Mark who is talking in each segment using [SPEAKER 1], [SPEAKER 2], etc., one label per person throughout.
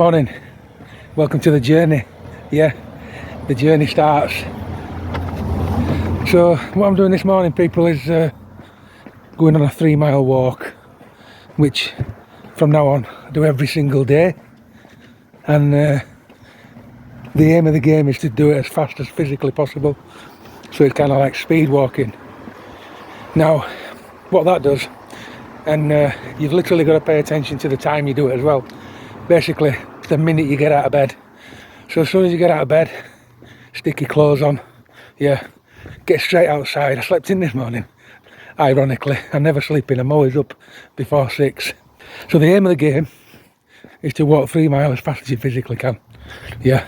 [SPEAKER 1] Morning, welcome to the journey. Yeah, the journey starts. So what I'm doing this morning, people, is going on a 3-mile walk, which from now on I do every single day, and the aim of the game is to do it as fast as physically possible, so it's kind of like speed walking. Now what that does, and you've literally got to pay attention to the time you do it as well, basically the minute you get out of bed. So as soon as you get out of bed, stick your clothes on, yeah, get straight outside. I slept in this morning, ironically. I never sleep in, I'm always up before 6. So the aim of the game is to walk 3 miles as fast as you physically can. Yeah.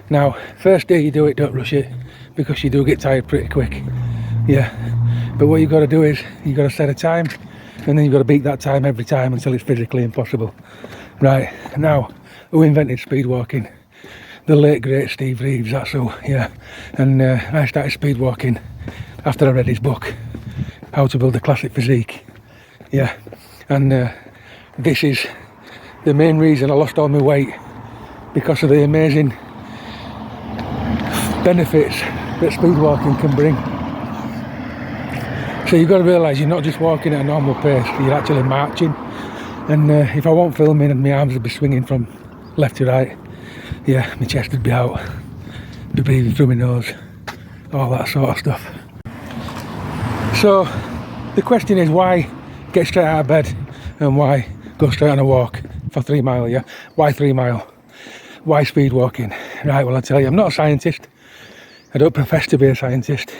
[SPEAKER 1] Now, first day you do it, don't rush it, because you do get tired pretty quick. Yeah. But what you've got to do is, you've got to set a time, and then you've got to beat that time every time until it's physically impossible. Right, now, who invented speed walking? The late great Steve Reeves, that's who, yeah. And I started speed walking after I read his book, How to Build a Classic Physique. Yeah, and this is the main reason I lost all my weight, because of the amazing benefits that speed walking can bring. So you've got to realise you're not just walking at a normal pace, you're actually marching. And if I wasn't filming, and my arms would be swinging from left to right, yeah, my chest would be out, be breathing through my nose, all that sort of stuff. So the question is, why get straight out of bed and why go straight on a walk for 3 mile, yeah? Why 3 mile? Why speed walking? Right, well, I tell you, I'm not a scientist. I don't profess to be a scientist.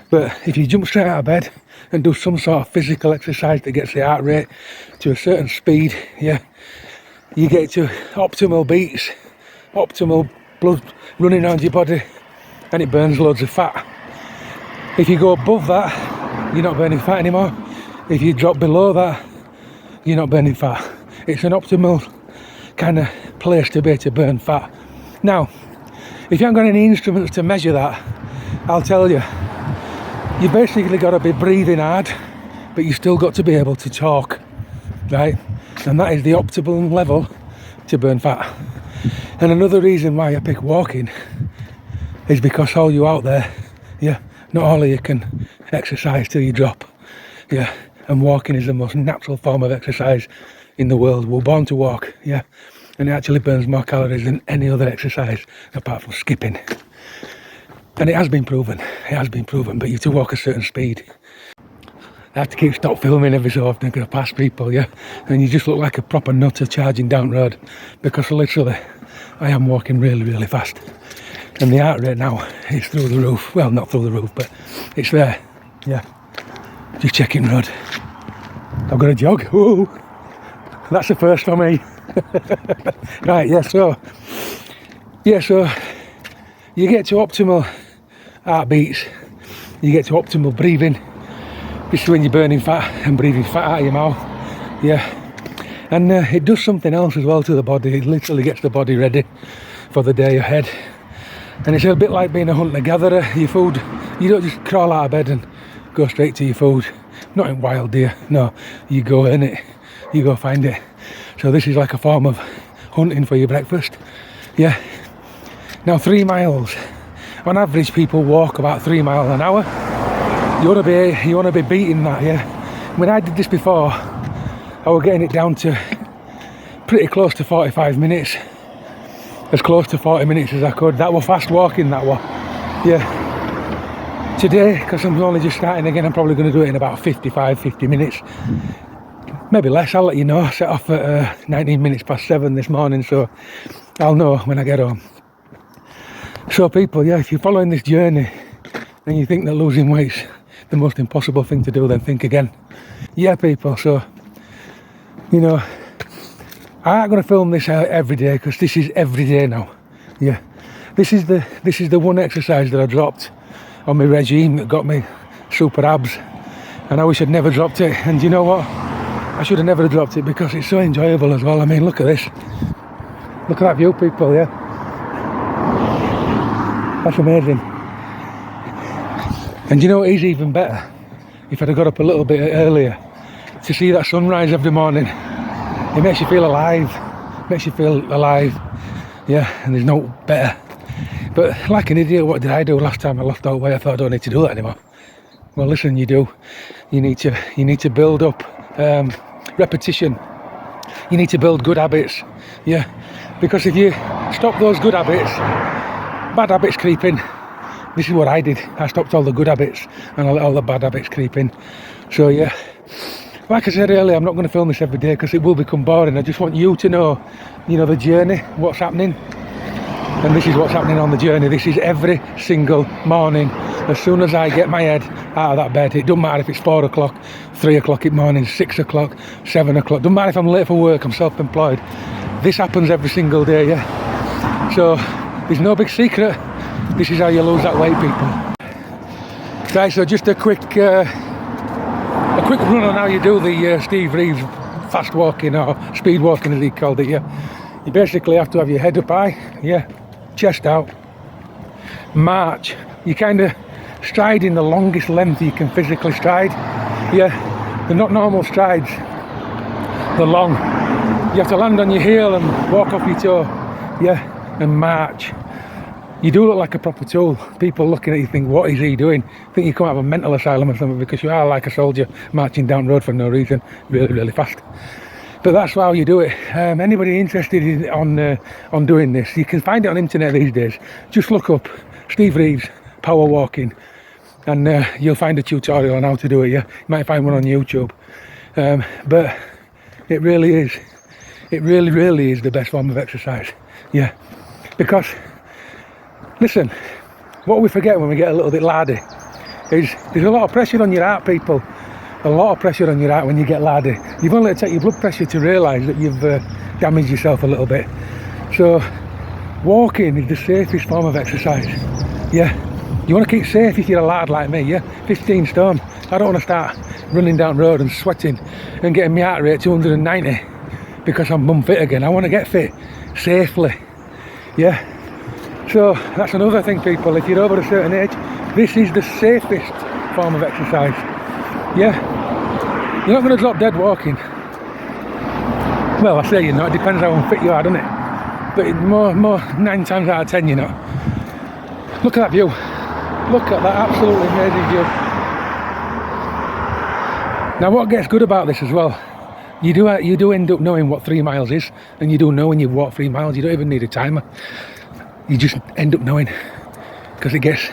[SPEAKER 1] But if you jump straight out of bed and do some sort of physical exercise that gets the heart rate to a certain speed, yeah, you get to optimal beats, optimal blood running around your body, and it burns loads of fat. If you go above that, you're not burning fat anymore. If you drop below that, you're not burning fat. It's an optimal kind of place to be to burn fat. Now, if you haven't got any instruments to measure that, I'll tell you, you basically got to be breathing hard, but you still got to be able to talk, right? And that is the optimal level to burn fat. And another reason why I pick walking is because all you out there, yeah, not all of you can exercise till you drop, yeah, and walking is the most natural form of exercise in the world. We're born to walk, yeah, and it actually burns more calories than any other exercise apart from skipping. And it has been proven, but you have to walk a certain speed. I have to stop filming every so often because I pass people, yeah, and you just look like a proper nutter charging down the road, because literally I am walking really, really fast. And the heart rate now is through the roof. Well, not through the roof, but it's there, yeah. Just checking the road. I've got a jog, whoa, that's the first for me. Right, so you get to optimal heartbeats, you get to optimal breathing. This is when you're burning fat and breathing fat out of your mouth, yeah. And it does something else as well to the body. It literally gets the body ready for the day ahead. And it's a bit like being a hunter-gatherer. Your food, you don't just crawl out of bed and go straight to your food. Not in wild deer, no. You go in it, you go find it. So this is like a form of hunting for your breakfast, yeah. Now 3 miles, on average people walk about 3 miles an hour. You want to be beating that, yeah. When I did this before, I was getting it down to pretty close to 45 minutes, as close to 40 minutes as I could. That was fast walking, that was, yeah. Today, because I'm only just starting again, I'm probably going to do it in about 50 minutes, maybe less. I'll let you know. I set off at 19 minutes past 7 this morning, so I'll know when I get home. So people, yeah, if you're following this journey and you think that losing weight's the most impossible thing to do, then think again. Yeah, people, so, you know, I ain't going to film this every day, because this is every day now, yeah. This is the one exercise that I dropped on my regime that got me super abs, and I wish I'd never dropped it. And you know what? I should have never dropped it, because it's so enjoyable as well. I mean, look at this. Look at that view, people, yeah. That's amazing. And you know what is even better? If I'd have got up a little bit earlier to see that sunrise every morning. It makes you feel alive. makes you feel alive, yeah, and there's no better. But like an idiot, what did I do last time I lost all weight? I thought I don't need to do that anymore. Well, listen, you do. You need to build up repetition. You need to build good habits, yeah, because if you stop those good habits, bad habits creep in. This is what I did. I stopped all the good habits and I let all the bad habits creep in. So yeah, like I said earlier, I'm not going to film this every day because it will become boring. I just want you to know, you know, the journey, what's happening. And this is what's happening on the journey. This is every single morning. As soon as I get my head out of that bed, it doesn't matter if it's 4 o'clock, 3 o'clock in the morning, 6 o'clock, 7 o'clock. Doesn't matter if I'm late for work, I'm self-employed. This happens every single day, yeah. So there's no big secret. This is how you lose that weight, people. Right, so just a quick run on how you do the Steve Reeves fast walking, or speed walking as he called it, yeah. You basically have to have your head up high, yeah, chest out, march. You kind of stride in the longest length you can physically stride, yeah. They're not normal strides, they're long. You have to land on your heel and walk off your toe, yeah, and march. You do look like a proper tool. People looking at you think, what is he doing? Think you come out of a mental asylum or something, because you are like a soldier marching down the road for no reason, really, really fast. But that's how you do it. Anybody interested on doing this, you can find it on the internet these days. Just look up Steve Reeves power walking, and you'll find a tutorial on how to do it. Yeah, you might find one on YouTube. But it really is, it really is the best form of exercise. Yeah, because listen, what we forget when we get a little bit lardy is there's a lot of pressure on your heart, people. A lot of pressure on your heart when you get lardy. You've only got to take your blood pressure to realise that you've damaged yourself a little bit. So walking is the safest form of exercise. Yeah, you want to keep safe if you're a lad like me, yeah, 15 stone. I don't want to start running down the road and sweating and getting my heart rate 290 because I'm bum fit again. I want to get fit safely, yeah. So that's another thing, people. If you're over a certain age, this is the safest form of exercise, yeah. You're not going to drop dead walking. Well, I say you're not. It depends how unfit you are, doesn't it? But more 9 times out of 10 you're not. Look at that view. Look at that absolutely amazing view. Now what gets good about this as well, you do end up knowing what 3 miles is, and you do know when you walk 3 miles. You don't even need a timer. You just end up knowing, because it gets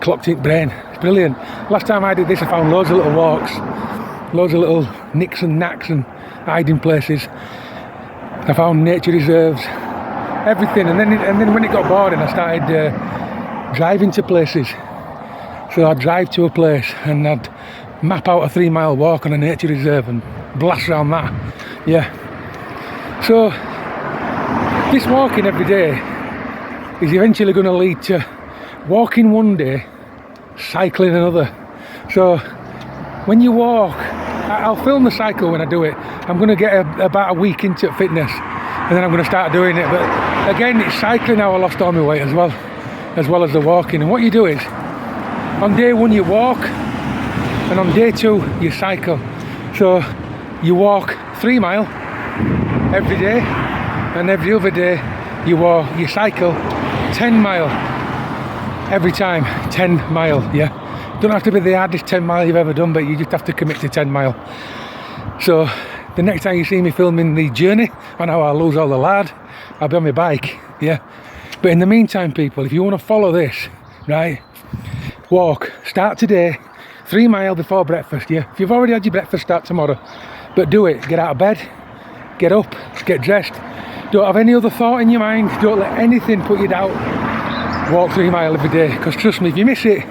[SPEAKER 1] clocked in your brain. It's brilliant. Last time I did this, I found loads of little walks, loads of little nicks and knacks and hiding places. I found nature reserves, everything. And then when it got boring, I started driving to places. So I'd drive to a place and I'd map out a 3 mile walk on a nature reserve and blast around that, yeah. So this walking every day is eventually going to lead to walking one day, cycling another. So when you walk, I'll film the cycle when I do it. I'm going to get about a week into fitness, and then I'm going to start doing it. But again, it's cycling how I lost all my weight as well as the walking. And what you do is, on day 1 you walk, and on day 2 you cycle. So you walk 3 mile every day, and every other day you cycle 10 mile every time. 10 mile, yeah. Don't have to be the hardest 10 mile you've ever done, but you just have to commit to 10 mile. So the next time you see me filming the journey on how I lose all the lard, I'll be on my bike, yeah. But in the meantime, people, if you want to follow this, right, walk, start today, 3 mile before breakfast, yeah. If you've already had your breakfast, start tomorrow. But do it, get out of bed, get up, get dressed. Don't have any other thought in your mind, don't let anything put you down. Walk 3 mile every day, because trust me, if you miss it,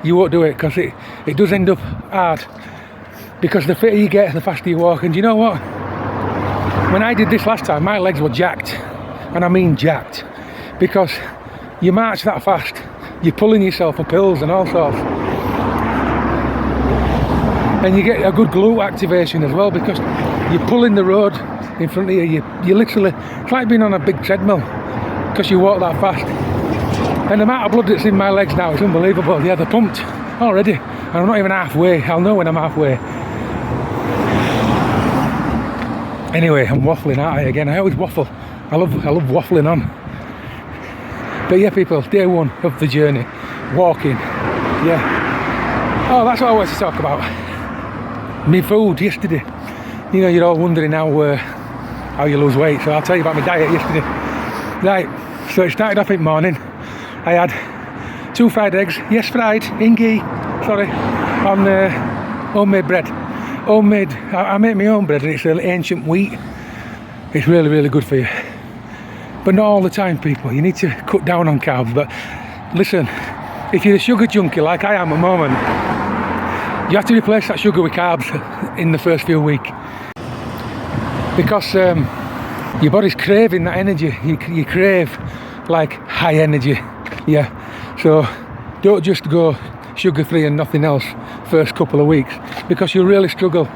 [SPEAKER 1] you won't do it, because it does end up hard. Because the fitter you get, the faster you walk. And you know what? When I did this last time, my legs were jacked. And I mean jacked. Because you march that fast, you're pulling yourself up hills and all sorts. And you get a good glute activation as well, because you're pulling the road in front of you. You literally, it's like being on a big treadmill, because you walk that fast. And the amount of blood that's in my legs now is unbelievable. Yeah, they're pumped already. And I'm not even halfway. I'll know when I'm halfway. Anyway, I'm waffling, aren't I, again? I always waffle. I love waffling on. But yeah, people, day one of the journey, walking. Yeah. Oh, that's what I wanted to talk about. Me food yesterday. You know, you're all wondering how you lose weight, so I'll tell you about my diet yesterday. Right, so it started off in the morning. I had 2 fried eggs, yes, fried, in ghee, sorry, on homemade bread. Homemade, I make my own bread and it's ancient wheat. It's really, really good for you. But not all the time, people. You need to cut down on carbs. But listen, if you're a sugar junkie like I am at the moment, you have to replace that sugar with carbs in the first few weeks. Because your body's craving that energy. You crave like high energy. Yeah. So don't just go sugar free and nothing else first couple of weeks, because you'll really struggle.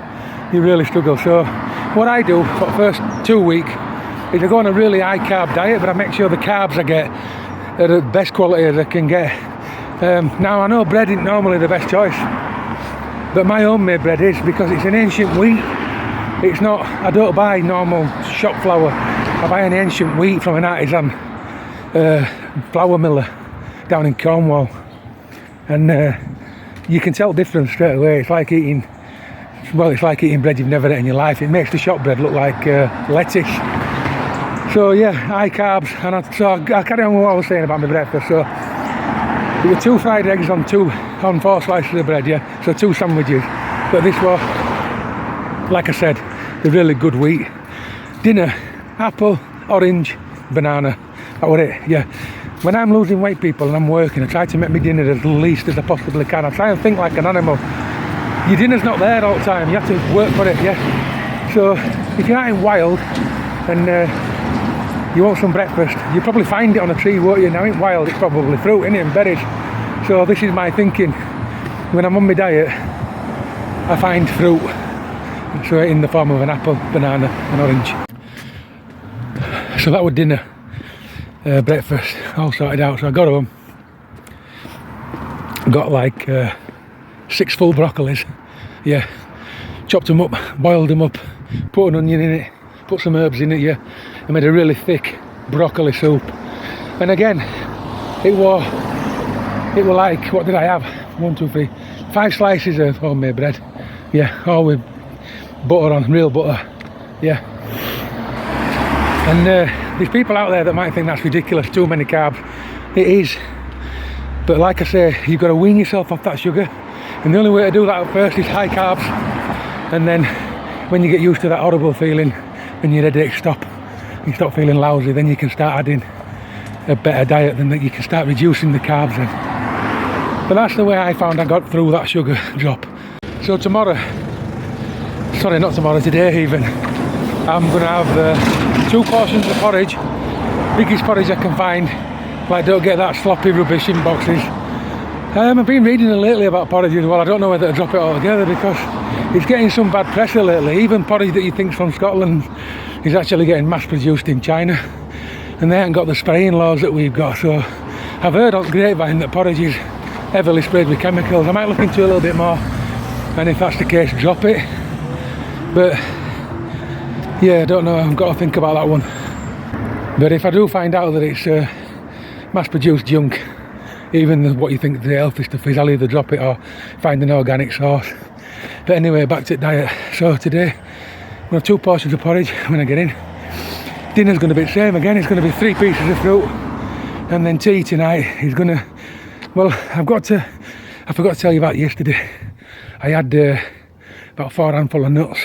[SPEAKER 1] You really struggle. So what I do for the first 2 weeks is I go on a really high carb diet, but I make sure the carbs I get are the best quality as I can get. Now I know bread isn't normally the best choice, but my homemade bread is, because it's an ancient wheat. It's not, I don't buy normal shop flour. I buy an ancient wheat from an artisan flour miller down in Cornwall, and you can tell the difference straight away. It's like eating, well, it's like eating bread you've never had in your life. It makes the shop bread look like lettuce. So yeah, high carbs. And I'll carry on with what I was saying about my breakfast. So there were 2 fried eggs on 4 slices of bread, yeah. So 2 sandwiches. But this was, like I said, the really good wheat. Dinner, apple, orange, banana. That was it, yeah. When I'm losing weight, people, and I'm working, I try to make my dinner as least as I possibly can. I try and think like an animal. Your dinner's not there all the time. You have to work for it, yeah. So if you're out in wild and you want some breakfast, you probably find it on a tree, won't you? Now in wild, it's probably fruit, innit, and berries. So this is my thinking. When I'm on my diet, I find fruit. So in the form of an apple, banana, and orange. So that was dinner. Breakfast all sorted out. So I got home, got like 6 full broccolis, yeah, chopped them up, boiled them up, put an onion in it, put some herbs in it, yeah. I made a really thick broccoli soup. And again, it was like, what did I have? 1, 2, 3, 5 slices of homemade bread, yeah, all with butter on, real butter, yeah. And there's people out there that might think that's ridiculous, too many carbs. It is, but like I say, you've got to wean yourself off that sugar, and the only way to do that at first is high carbs. And then when you get used to that horrible feeling and your headache stop, you stop feeling lousy, then you can start adding a better diet, then you can start reducing the carbs in. But that's the way I found I got through that sugar drop. So tomorrow, sorry, not tomorrow, today even, I'm going to have 2 portions of porridge, biggest porridge I can find, like don't get that sloppy rubbish in boxes. I've been reading lately about porridge as well. I don't know whether to drop it all together, because it's getting some bad pressure lately. Even porridge that you think's from Scotland is actually getting mass produced in China, and they haven't got the spraying laws that we've got. So I've heard on the grapevine that porridge is heavily sprayed with chemicals. I might look into it a little bit more, and if that's the case, drop it. But yeah, I don't know, I've got to think about that one. But if I do find out that it's mass-produced junk, even what you think the healthy stuff is, I'll either drop it or find an organic source. But anyway, back to diet. So today, I'm going to have 2 portions of porridge when I get in. Dinner's going to be the same again. It's going to be 3 pieces of fruit. And then tea tonight is going to... Well, I forgot to tell you about yesterday. I had about 4 handfuls of nuts,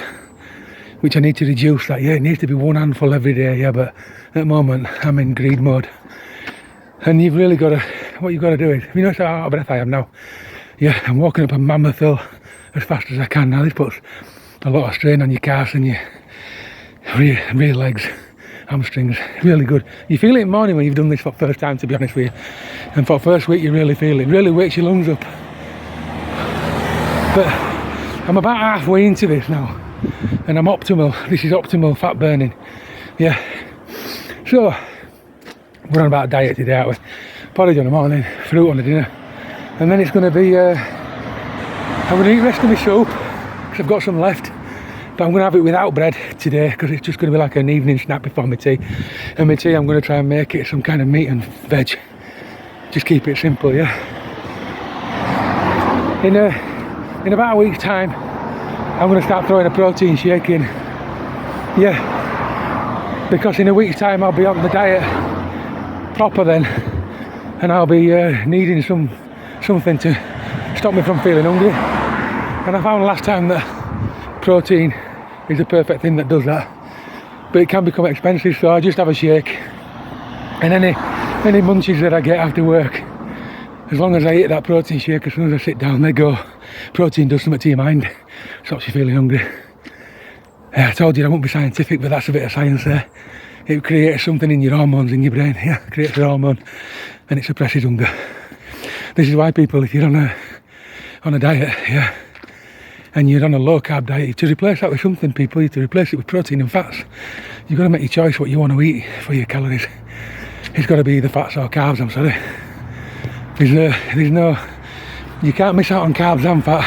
[SPEAKER 1] which I need to reduce that. Yeah, it needs to be 1 handful every day, yeah, but at the moment I'm in greed mode. And you've really got to, what you've got to do is, you know how out of breath I am now? Yeah, I'm walking up a mammoth hill as fast as I can now. This puts a lot of strain on your calves and your rear legs, hamstrings, really good. You feel it in the morning when you've done this for the first time, to be honest with you. And for the first week you really feel it. It really wakes your lungs up. But I'm about halfway into this now, and I'm optimal. This is optimal fat burning, yeah. So we're on about a diet today, aren't we? Porridge on the morning, fruit on the dinner, and then it's going to be I'm going to eat the rest of my soup because I've got some left. But I'm going to have it without bread today because it's just going to be like an evening snack before my tea. And my tea, I'm going to try and make it some kind of meat and veg. Just keep it simple, yeah. In about a week's time, I'm going to start throwing a protein shake in. Yeah. Because in a week's time, I'll be on the diet proper then. And I'll be needing something to stop me from feeling hungry. And I found last time that protein is the perfect thing that does that, but it can become expensive, so I just have a shake, and any munchies that I get after work, as long as I eat that protein shake, as soon as I sit down, they go. Protein does something to your mind, stops you feeling hungry. I told you I won't be scientific, but that's a bit of science there. It creates something in your hormones in your brain, yeah, it creates a hormone, and it suppresses hunger. This is why people, if you're on a diet, yeah, and you're on a low carb diet, to replace that with something, people, you to replace it with protein and fats. You've got to make your choice what you want to eat for your calories. It's got to be either fats or carbs, I'm sorry. There's no, you can't miss out on carbs and fat,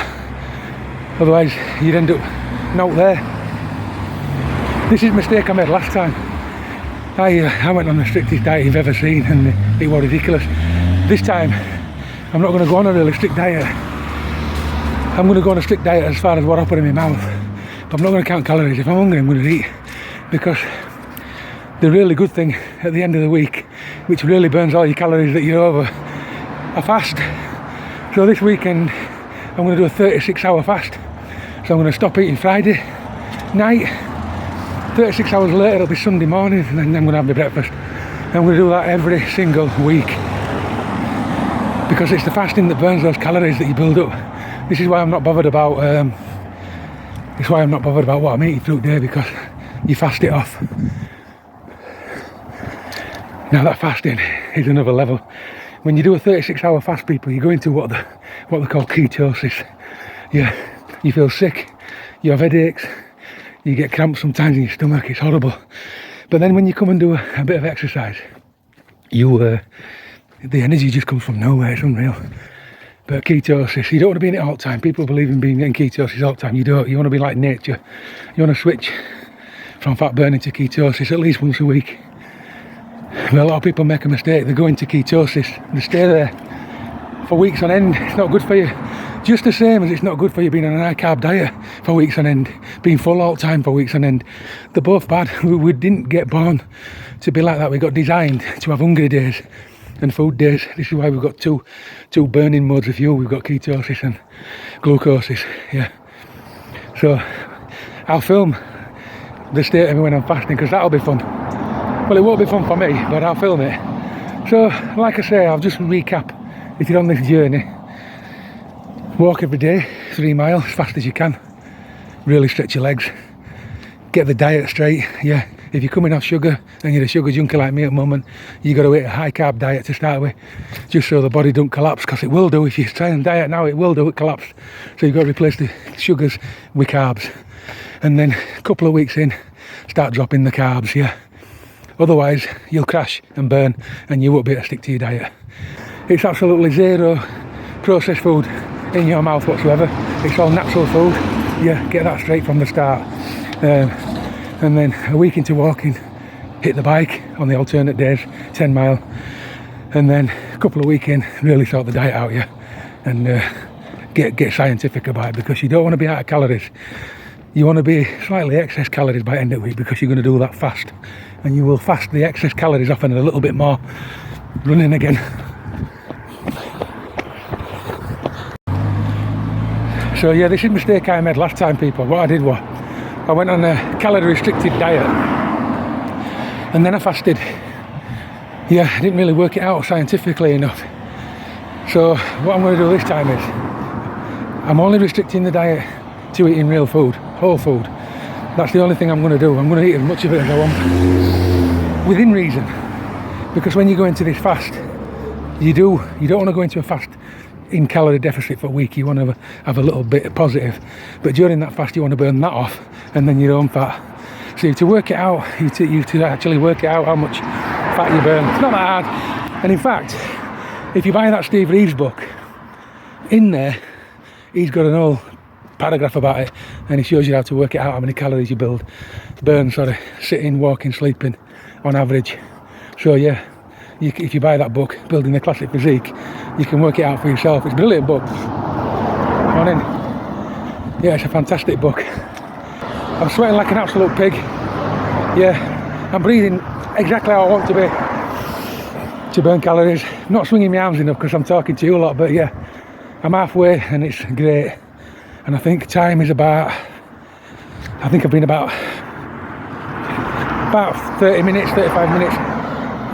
[SPEAKER 1] otherwise you'd end up not there. This is a mistake I made last time. I went on the strictest diet you've ever seen, and it was ridiculous. This time, I'm not going to go on a really strict diet. I'm going to go on a strict diet as far as what I put in my mouth, but I'm not going to count calories. If I'm hungry, I'm going to eat, because the really good thing at the end of the week, which really burns all your calories that you're over, a fast. So this weekend I'm going to do a 36-hour fast. So I'm going to stop eating Friday night. 36 hours later it'll be Sunday morning, and then I'm going to have my breakfast. I'm going to do that every single week, because it's the fasting that burns those calories that you build up. This is why I'm not bothered about what I'm eating through the day, because you fast it off. Now that fasting is another level. When you do a 36-hour fast, people, you go into what they call ketosis. Yeah, you feel sick, you have headaches, you get cramps sometimes in your stomach, it's horrible. But then when you come and do a bit of exercise, the energy just comes from nowhere, it's unreal. But ketosis, you don't want to be in it all the time. People believe in being in ketosis all the time. You don't. You want to be like nature. You want to switch from fat burning to ketosis at least once a week. But a lot of people make a mistake. They go into ketosis, they stay there for weeks on end. It's not good for you. Just the same as it's not good for you being on a high carb diet for weeks on end, being full all the time for weeks on end. They're both bad. We didn't get born to be like that. We got designed to have hungry days and food days. This is why we've got two burning modes of fuel. We've got ketosis and glucosis. Yeah. So I'll film the state of me when I'm fasting, because that'll be fun. Well, it won't be fun for me, but I'll film it. So, like I say, I'll just recap. If you're on this journey, walk every day, 3 miles, as fast as you can. Really stretch your legs. Get the diet straight. Yeah. If you're coming off sugar and you're a sugar junkie like me at the moment, you've got to eat a high carb diet to start with, just so the body don't collapse, because it will do. If you try and diet now, it will do, it collapse. So you've got to replace the sugars with carbs. And then a couple of weeks in, start dropping the carbs, yeah. Otherwise, you'll crash and burn, and you won't be able to stick to your diet. It's absolutely zero processed food in your mouth whatsoever. It's all natural food. Yeah, get that straight from the start. And then a week into walking, hit the bike on the alternate days, 10 mile, and then a couple of weeks in, really sort the diet out, yeah, and get scientific about it, because you don't want to be out of calories. You want to be slightly excess calories by the end of the week, because you're going to do that fast, and you will fast the excess calories off and a little bit more running again. So yeah, this is a mistake I made last time, people. What I did was, I went on a calorie restricted diet, and then I fasted. Yeah, I didn't really work it out scientifically enough. So what I'm going to do this time is, I'm only restricting the diet to eating real food, whole food. That's the only thing I'm going to do. I'm going to eat as much of it as I want, within reason. Because when you go into this fast, you don't want to go into a fast in calorie deficit for a week. You want to have a little bit positive, but during that fast you want to burn that off, and then your own fat. So to work it out, you to actually work it out how much fat you burn. It's not that hard. And in fact, if you buy that Steve Reeves book, in there he's got an whole paragraph about it, and he shows you how to work it out, how many calories you burn, sitting, walking, sleeping on average. So yeah, if you buy that book, Building the Classic Physique, you can work it out for yourself. It's a brilliant book. Morning. Yeah, it's a fantastic book. I'm sweating like an absolute pig. Yeah, I'm breathing exactly how I want to be to burn calories. Not swinging my arms enough because I'm talking to you a lot, but yeah, I'm halfway and it's great. And I think time is about, I think I've been about 30 minutes, 35 minutes.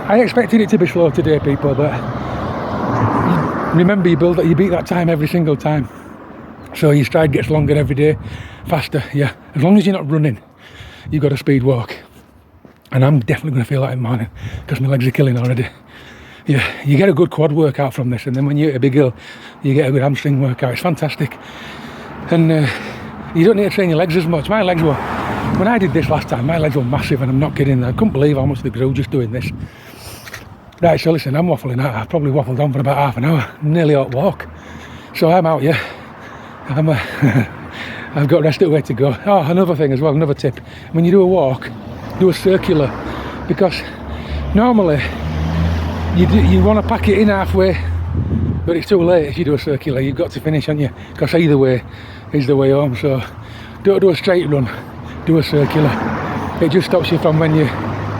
[SPEAKER 1] I expected it to be slow today, people, but remember, you beat that time every single time. So your stride gets longer every day, faster, yeah. As long as you're not running, you've got a speed walk. And I'm definitely going to feel that in the morning because my legs are killing already. Yeah, you get a good quad workout from this, and then when you're a big hill, you get a good hamstring workout. It's fantastic. And you don't need to train your legs as much. My legs were, when I did this last time, my legs were massive, and I'm not kidding. I couldn't believe how much they grew just doing this. Right, so listen, I'm waffling out. I've probably waffled on for about half an hour, nearly out walk. So I'm out, yeah. I've got rest way to go. Oh, another thing as well, another tip. When you do a walk, do a circular, because normally you want to pack it in halfway, but it's too late if you do a circular. You've got to finish, haven't you? Because either way is the way home. So don't do a straight run, do a circular. It just stops you from, when you're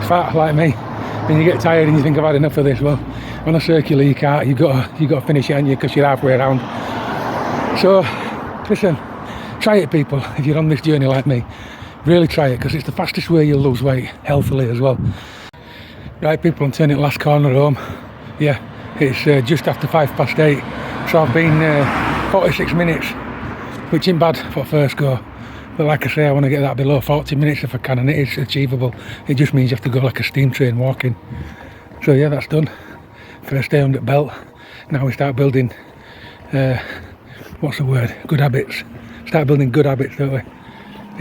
[SPEAKER 1] fat like me and you get tired and you think I've had enough of this. Well, on a circular you can't. You've got to finish it, haven't you? Because you're halfway around. So listen, try it, people. If you're on this journey like me, really try it, because it's the fastest way you'll lose weight healthily as well. Right, people, I'm turning last corner home. Yeah, it's just after 8:05, so I've been 46 minutes, which isn't bad for first go. But like I say, I want to get that below 40 minutes if I can, and it is achievable. It just means you have to go like a steam train walking. So yeah, that's done. First day under belt. Now we start building, what's the word? Good habits. Start building good habits, don't we?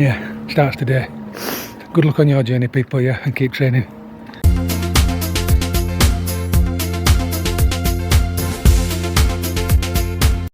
[SPEAKER 1] Yeah, starts today. Good luck on your journey, people, yeah, and keep training.